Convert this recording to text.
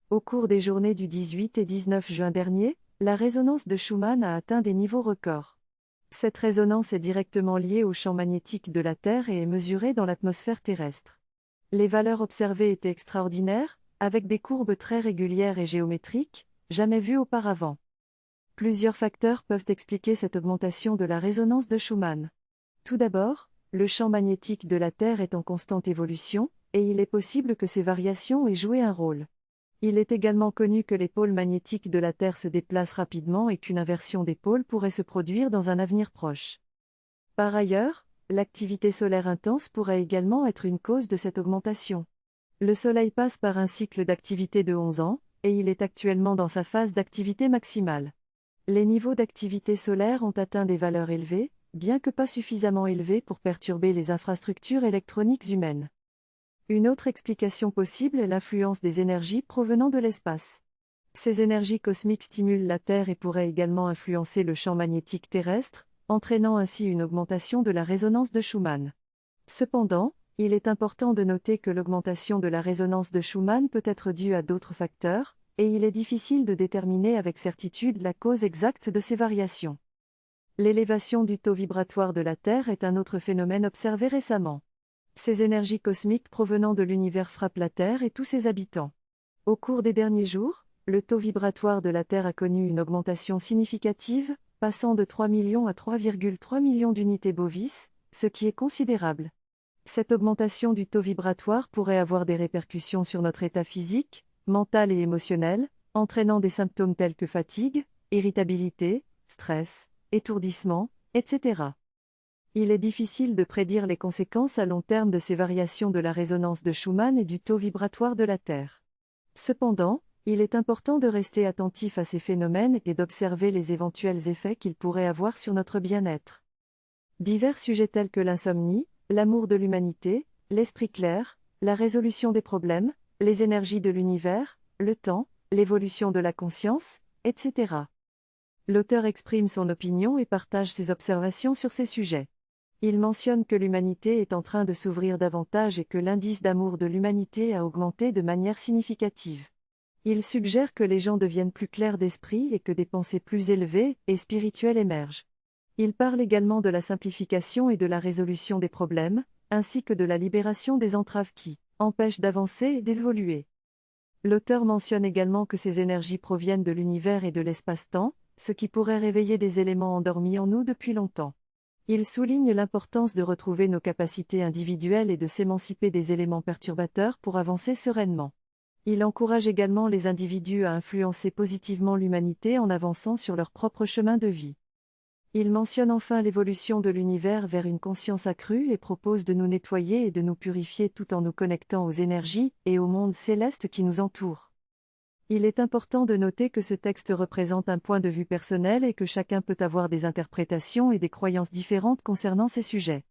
Au cours des journées du 18 et 19 juin dernier, la résonance de Schumann a atteint des niveaux records. Cette résonance est directement liée au champ magnétique de la Terre et est mesurée dans l'atmosphère terrestre. Les valeurs observées étaient extraordinaires, avec des courbes très régulières et géométriques, jamais vues auparavant. Plusieurs facteurs peuvent expliquer cette augmentation de la résonance de Schumann. Tout d'abord, le champ magnétique de la Terre est en constante évolution, et il est possible que ces variations aient joué un rôle. Il est également connu que les pôles magnétiques de la Terre se déplacent rapidement et qu'une inversion des pôles pourrait se produire dans un avenir proche. Par ailleurs, l'activité solaire intense pourrait également être une cause de cette augmentation. Le Soleil passe par un cycle d'activité de 11 ans, et il est actuellement dans sa phase d'activité maximale. Les niveaux d'activité solaire ont atteint des valeurs élevées, bien que pas suffisamment élevées pour perturber les infrastructures électroniques humaines. Une autre explication possible est l'influence des énergies provenant de l'espace. Ces énergies cosmiques stimulent la Terre et pourraient également influencer le champ magnétique terrestre, entraînant ainsi une augmentation de la résonance de Schumann. Cependant, il est important de noter que l'augmentation de la résonance de Schumann peut être due à d'autres facteurs, et il est difficile de déterminer avec certitude la cause exacte de ces variations. L'élévation du taux vibratoire de la Terre est un autre phénomène observé récemment. Ces énergies cosmiques provenant de l'univers frappent la Terre et tous ses habitants. Au cours des derniers jours, le taux vibratoire de la Terre a connu une augmentation significative, passant de 3 millions à 3,3 millions d'unités bovis, ce qui est considérable. Cette augmentation du taux vibratoire pourrait avoir des répercussions sur notre état physique, mental et émotionnel, entraînant des symptômes tels que fatigue, irritabilité, stress, étourdissement, etc. Il est difficile de prédire les conséquences à long terme de ces variations de la résonance de Schumann et du taux vibratoire de la Terre. Cependant, il est important de rester attentif à ces phénomènes et d'observer les éventuels effets qu'ils pourraient avoir sur notre bien-être. Divers sujets tels que l'insomnie, l'amour de l'humanité, l'esprit clair, la résolution des problèmes, les énergies de l'univers, le temps, l'évolution de la conscience, etc. L'auteur exprime son opinion et partage ses observations sur ces sujets. Il mentionne que l'humanité est en train de s'ouvrir davantage et que l'indice d'amour de l'humanité a augmenté de manière significative. Il suggère que les gens deviennent plus clairs d'esprit et que des pensées plus élevées et spirituelles émergent. Il parle également de la simplification et de la résolution des problèmes, ainsi que de la libération des entraves qui empêchent d'avancer et d'évoluer. L'auteur mentionne également que ces énergies proviennent de l'univers et de l'espace-temps, ce qui pourrait réveiller des éléments endormis en nous depuis longtemps. Il souligne l'importance de retrouver nos capacités individuelles et de s'émanciper des éléments perturbateurs pour avancer sereinement. Il encourage également les individus à influencer positivement l'humanité en avançant sur leur propre chemin de vie. Il mentionne enfin l'évolution de l'univers vers une conscience accrue et propose de nous nettoyer et de nous purifier tout en nous connectant aux énergies et au monde céleste qui nous entoure. Il est important de noter que ce texte représente un point de vue personnel et que chacun peut avoir des interprétations et des croyances différentes concernant ces sujets.